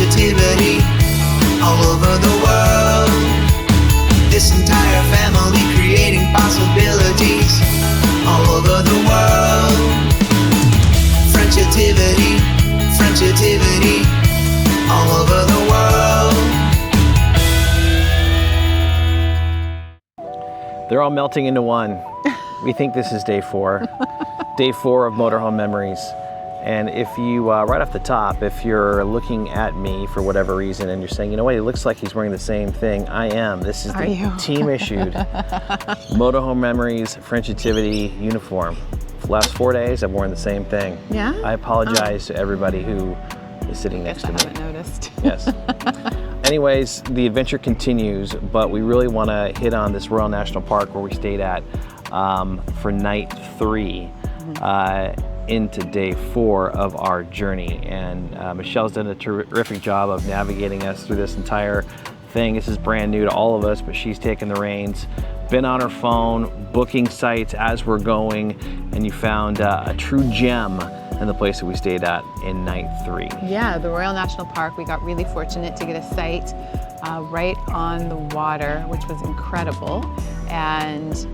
Frenchitivity, all over the world. This entire family creating possibilities, all over the world. Frenchitivity, Frenchitivity, all over the world. They're all melting into one. We think this is day 4. Day 4 of Motorhome Memories. And if you, right off the top, if you're looking at me for whatever reason and you're saying, you know what, he looks like he's wearing the same thing, I am. This is the team-issued Motorhome Memories Frenchitivity uniform. For the last 4 days, I've worn the same thing. Yeah? I apologize to everybody who is sitting next to me. I haven't noticed. Yes. Anyways, the adventure continues, but we really want to hit on this Royal National Park where we stayed at for night 3. Into day 4 of our journey, and Michelle's done a terrific job of navigating us through this entire thing. This is brand new to all of us, but she's taken the reins, been on her phone, booking sites as we're going, and you found a true gem in the place that we stayed at in night 3. Yeah, the Royal National Park. We got really fortunate to get a site right on the water, which was incredible. And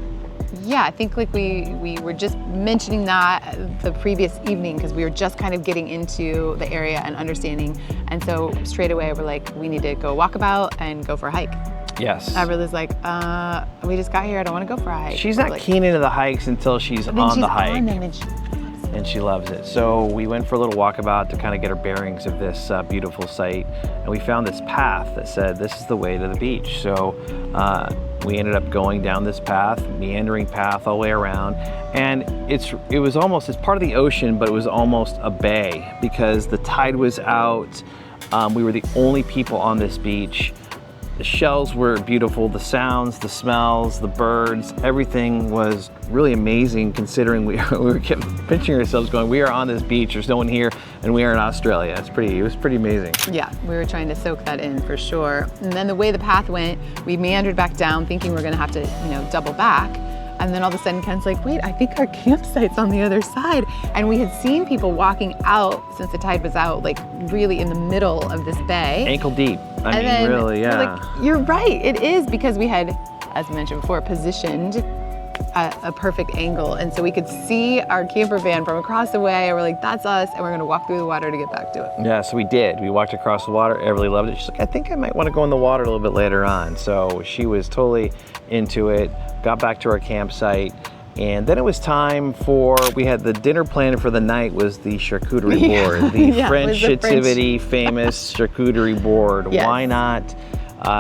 yeah, I think like we were just mentioning that the previous evening because we were just kind of getting into the area and understanding. And so straight away we're like, we need to go walkabout and go for a hike. Yes. Everly's like, we just got here, I don't want to go for a hike. She's not keen into the hikes until she's on the hike. And she loves it. So we went for a little walkabout to kind of get her bearings of this beautiful site. And we found this path that said, this is the way to the beach. So we ended up going down this path, meandering path all the way around. And it's part of the ocean, but it was almost a bay because the tide was out. We were the only people on this beach. The shells were beautiful, the sounds, the smells, the birds, everything was really amazing considering we were pinching ourselves going, we are on this beach, there's no one here, and we are in Australia. It was pretty amazing. Yeah, we were trying to soak that in for sure. And then the way the path went, we meandered back down thinking we're gonna have to, double back. And then all of a sudden Ken's like, wait, I think our campsite's on the other side. And we had seen people walking out since the tide was out, like really in the middle of this bay. Ankle deep. I mean, really, yeah. We're like, you're right, it is because we had, as mentioned before, positioned a perfect angle. And so we could see our camper van from across the way. And we're like, that's us. And we're gonna walk through the water to get back to it. Yeah, so we did. We walked across the water. Everybody loved it. She's like, I think I might want to go in the water a little bit later on. So she was totally into it. Got back to our campsite. And then it was time we had the dinner plan for the night was the charcuterie board. The Frenchitivity famous charcuterie board. Yes. Why not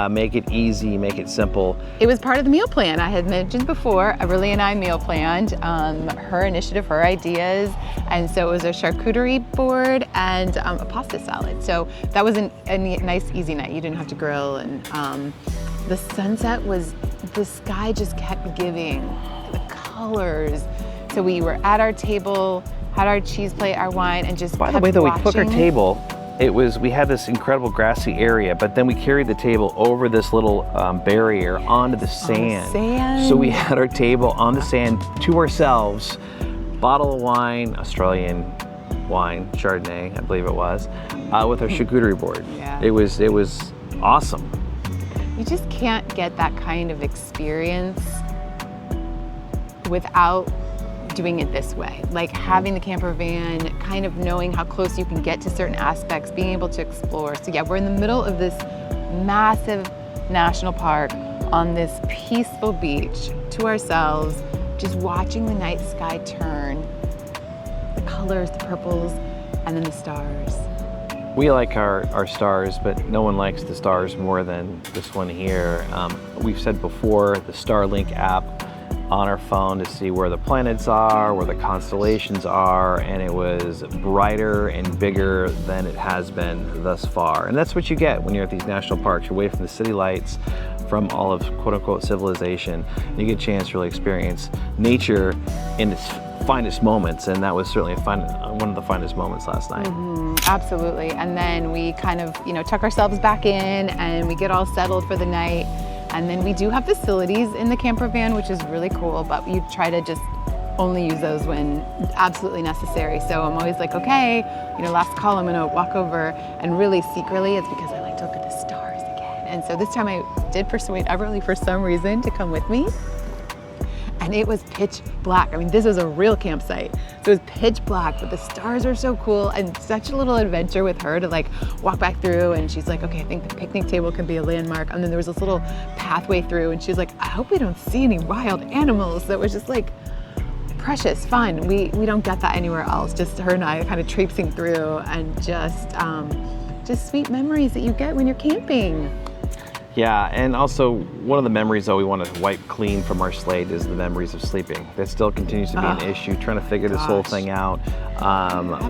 make it easy, make it simple? It was part of the meal plan. I had mentioned before, Everly and I meal planned, her initiative, her ideas. And so it was a charcuterie board and a pasta salad. So that was a nice, easy night. You didn't have to grill. And the sunset the sky just kept giving the colors. So we were at our table, had our cheese plate, our wine, and just By the way, though, we took our table. We had this incredible grassy area, but then we carried the table over this little barrier onto the sand. So we had our table on the sand to ourselves, bottle of wine, Australian wine, Chardonnay, I believe it was, with our charcuterie board. Yeah. It was awesome. You just can't get that kind of experience without doing it this way. Like having the camper van, kind of knowing how close you can get to certain aspects, being able to explore. So yeah, we're in the middle of this massive national park on this peaceful beach to ourselves, just watching the night sky turn, the colors, the purples, and then the stars. We like our stars, but no one likes the stars more than this one here. We've said before, the Starlink app on our phone to see where the planets are, where the constellations are, and it was brighter and bigger than it has been thus far. And that's what you get when you're at these national parks. You're away from the city lights, from all of quote-unquote civilization. You get a chance to really experience nature in its finest moments, and that was certainly one of the finest moments last night. Absolutely. And then we kind of, tuck ourselves back in and we get all settled for the night. And then we do have facilities in the camper van, which is really cool, but you try to just only use those when absolutely necessary. So I'm always like, okay, last call, I'm gonna walk over, and really secretly it's because I like to look at the stars again. And so this time I did persuade Everly for some reason to come with me. And it was pitch black. I mean, this was a real campsite. So it was pitch black, but the stars are so cool, and such a little adventure with her to like walk back through. And she's like, okay, I think the picnic table can be a landmark. And then there was this little pathway through, and she's like, I hope we don't see any wild animals. That was just like precious fun. We don't get that anywhere else. Just her and I kind of traipsing through, and just sweet memories that you get when you're camping. Yeah, and also one of the memories that we want to wipe clean from our slate is the memories of sleeping. That still continues to be an issue, trying to figure this whole thing out.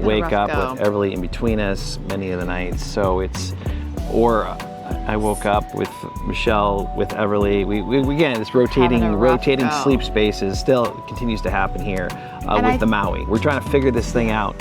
Wake up with Everly in between us many of the nights. So I woke up with Michelle, with Everly. We again, this rotating sleep spaces still continues to happen here with the Maui. We're trying to figure this thing out.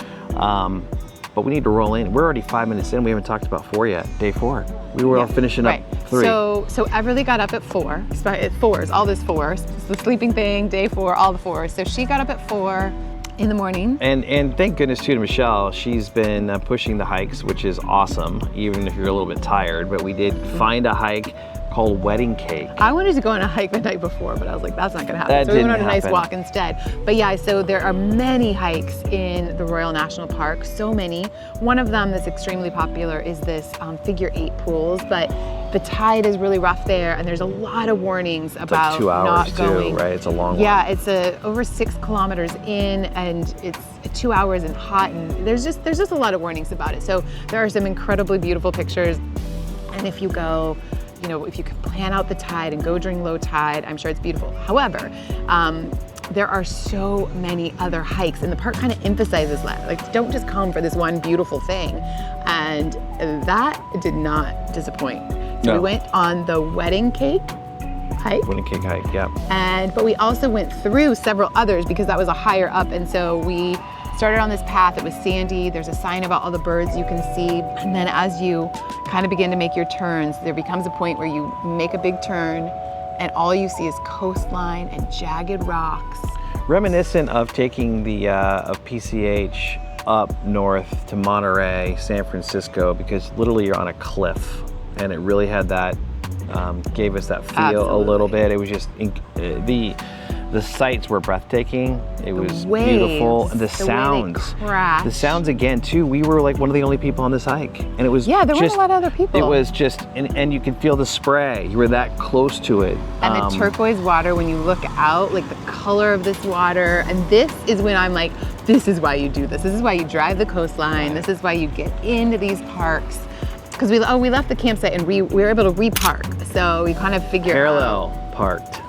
But we need to roll in. We're already 5 minutes in. We haven't talked about 4 yet. Day 4. We were all finishing up 3. So Everly got up at 4. At 4s, all this 4s. It's the sleeping thing, day 4, all the 4s. So she got up at 4 in the morning. And thank goodness too to Michelle. She's been pushing the hikes, which is awesome, even if you're a little bit tired. But we did find a hike called Wedding Cake. I wanted to go on a hike the night before, but I was like, that's not gonna happen. So we went on a nice walk instead. But yeah, so there are many hikes in the Royal National Park, so many. One of them that's extremely popular is this figure 8 pools, but the tide is really rough there, and there's a lot of warnings about like 2 hours not going. Too, right? It's a long one. Yeah, it's over 6 kilometers in, and it's 2 hours and hot, and there's just a lot of warnings about it. So there are some incredibly beautiful pictures, and if you go, if you can plan out the tide and go during low tide, I'm sure it's beautiful. However, there are so many other hikes, and the park kind of emphasizes that. Like, don't just come for this one beautiful thing. And that did not disappoint. So we went on the Wedding Cake hike. Wedding Cake hike, yeah. But we also went through several others because that was a higher up, and so we started on this path. It was sandy. There's a sign about all the birds you can see. And then as you kind of begin to make your turns, there becomes a point where you make a big turn and all you see is coastline and jagged rocks. Reminiscent of taking the of PCH up north to Monterey, San Francisco, because literally you're on a cliff, and it really had that, gave us that feel a little bit. It was just, the sights were breathtaking. It was beautiful. The sounds again too. We were like one of the only people on this hike, and it was there weren't a lot of other people. It was just, and you can feel the spray. You were that close to it. And the turquoise water, when you look out, like the color of this water, and this is when I'm like, this is why you do this. This is why you drive the coastline. This is why you get into these parks. Because we left the campsite and we were able to repark. So we kind of figured parallel parked.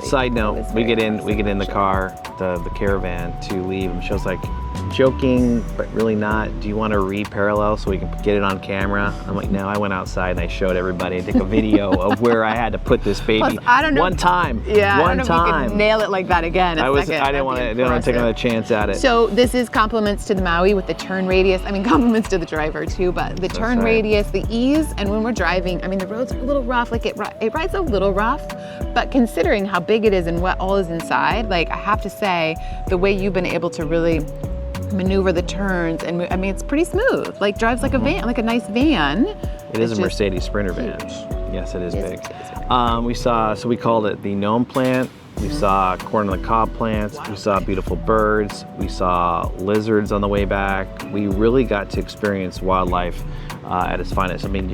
Side note, we get in the car, the caravan to leave, and Michelle's like, joking, but really not. Do you want to re-parallel so we can get it on camera? I'm like, no, I went outside and I showed everybody. I took a video of where I had to put this baby. Plus, I don't know. One time. Yeah, I don't know if you could nail it like that again. I didn't want to take another chance at it. So this is compliments to the Maui with the turn radius. I mean, compliments to the driver too, but the turn radius, the ease, and when we're driving, I mean, the roads are a little rough. Like it rides a little rough, but considering how big it is and what all is inside, like I have to say, the way you've been able to really maneuver the turns, and I mean, it's pretty smooth. Like drives like a van, like a nice van. It is a Mercedes Sprinter van. Yes, it is big. We called it the gnome plant. We saw corn on the cob plants. We saw beautiful birds. We saw lizards on the way back. We really got to experience wildlife at its finest. I mean,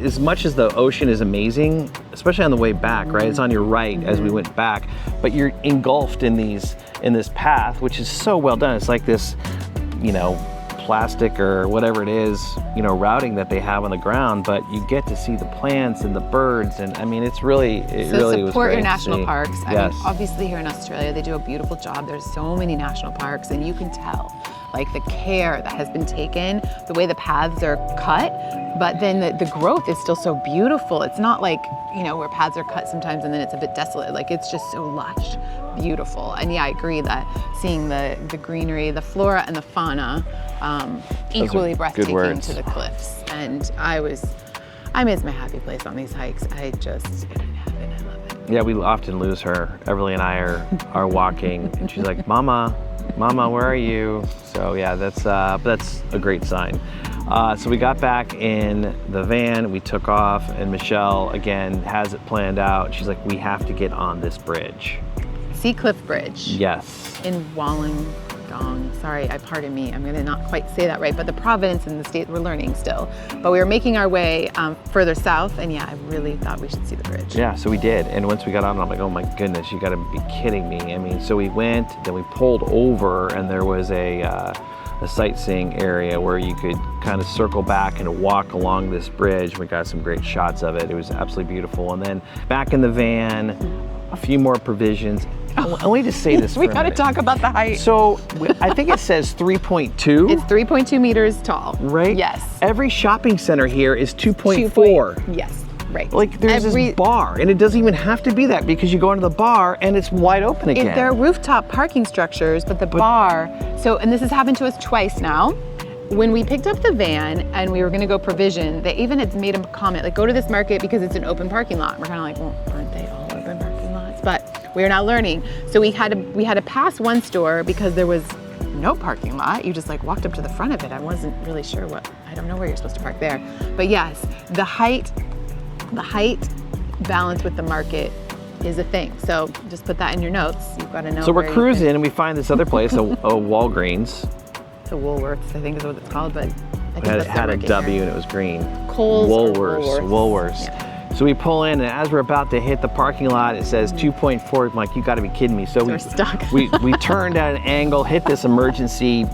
as much as the ocean is amazing, especially on the way back, right? It's on your right as we went back, but you're engulfed in this path, which is so well done. It's like this, plastic or whatever it is, routing that they have on the ground, but you get to see the plants and the birds, and I mean, it really was great. Support your national parks. Yes. I mean, obviously here in Australia, they do a beautiful job. There's so many national parks, and you can tell, like the care that has been taken, the way the paths are cut, but then the growth is still so beautiful. It's not like, where paths are cut sometimes and then it's a bit desolate. Like it's just so lush, beautiful. And yeah, I agree that seeing the greenery, the flora and the fauna, equally breathtaking to the cliffs. And I miss my happy place on these hikes. I just, in heaven, I love it. Yeah, we often lose her. Everly and I are walking, and she's like, "Mama, Mama, where are you?" So yeah, that's a great sign. So we got back in the van, we took off, and Michelle again has it planned out. She's like, "We have to get on this bridge." Sea Cliff Bridge. Yes. In Wollongong. Sorry, pardon me, I'm gonna not quite say that right, but the province in the state, we're learning still. But we were making our way further south, and yeah, I really thought we should see the bridge. Yeah, so we did. And once we got on, I'm like, oh my goodness, you gotta be kidding me. I mean, so we went, then we pulled over, and there was a sightseeing area where you could kind of circle back and walk along this bridge. We got some great shots of it. It was absolutely beautiful. And then back in the van, a few more provisions. Only to say this We gotta talk about the height. So I think it says 3.2. It's 3.2 meters tall. Right? Yes. Every shopping center here is 2.4. Yes, right. Like there's this bar, and it doesn't even have to be that because you go into the bar and it's wide open again. There are rooftop parking structures, but the bar, and this has happened to us twice now. When we picked up the van and we were gonna go provision, they even had made a comment, like, go to this market because it's an open parking lot. And we're kind of like, well, aren't they all open parking lots? But we're now learning. So we had to pass one store because there was no parking lot. You just like walked up to the front of it. I wasn't really sure I don't know where you're supposed to park there. But yes, the height balance with the market is a thing. So just put that in your notes. You've got to know. So we're cruising and we find this other place, a Walgreens. The Woolworths, I think is what it's called, but I think It had a W and it was green. Kohl's Woolworths. Yeah. So we pull in, and as we're about to hit the parking lot, it says 2.4. I'm like, you got to be kidding me. So we're stuck. we turned at an angle, hit this emergency,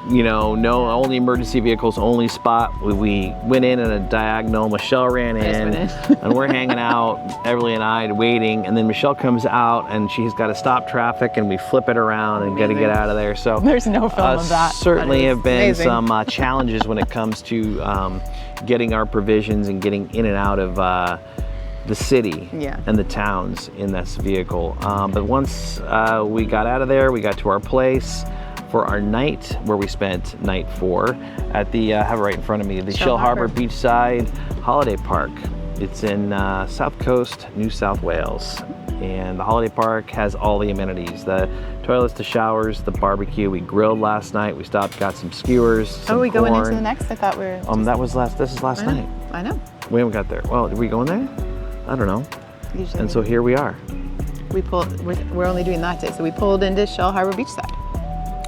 no, only emergency vehicles, only spot. We went in a diagonal. Michelle ran in, and we're hanging out, Everly and I, waiting. And then Michelle comes out, and she's got to stop traffic, and we flip it around and got to get out of there. So there's no film of that. Certainly have been amazing. Some challenges when it comes to getting our provisions and getting in and out of the city and the towns in this vehicle. But once we got out of there, we got to our place for our night, where we spent night 4 at the, have it right in front of me, the Shellharbor Beachside Holiday Park. It's in South Coast, New South Wales. And the holiday park has all the amenities, the toilets, the showers, the barbecue. We grilled last night. We stopped, got some skewers, some Are we corn. going into the next? I thought we were. This is last night. I know. We haven't got there. Well, are we going there? I don't know. Usually And so here we are. We're only doing that day. So we pulled into Shellharbor Beachside.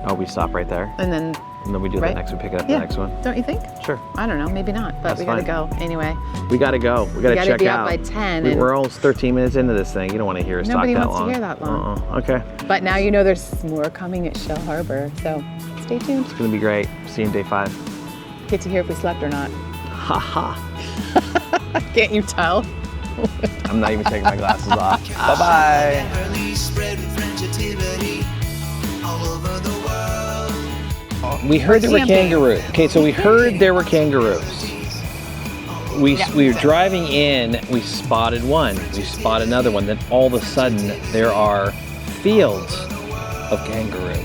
Oh, we stop right there? And then we do the next, we pick it up the next one? Don't you think? Sure. I don't know, maybe not, but we gotta go anyway. We gotta go. We gotta check out. We gotta be out by 10. We're almost 13 minutes into this thing. You don't want to hear us talk that long. Nobody wants to hear that long. Okay. But now you know there's more coming at Shellharbor, so stay tuned. It's gonna be great. See you in day 5. Get to hear if we slept or not. Ha ha. Can't you tell? I'm not even taking my glasses off. Bye-bye. Everly spreading Frenchitivity all over the world. We heard there were kangaroos. Okay, so we heard there were kangaroos. We were driving in, we spotted one, we spot another one, then all of a sudden there are fields of kangaroos.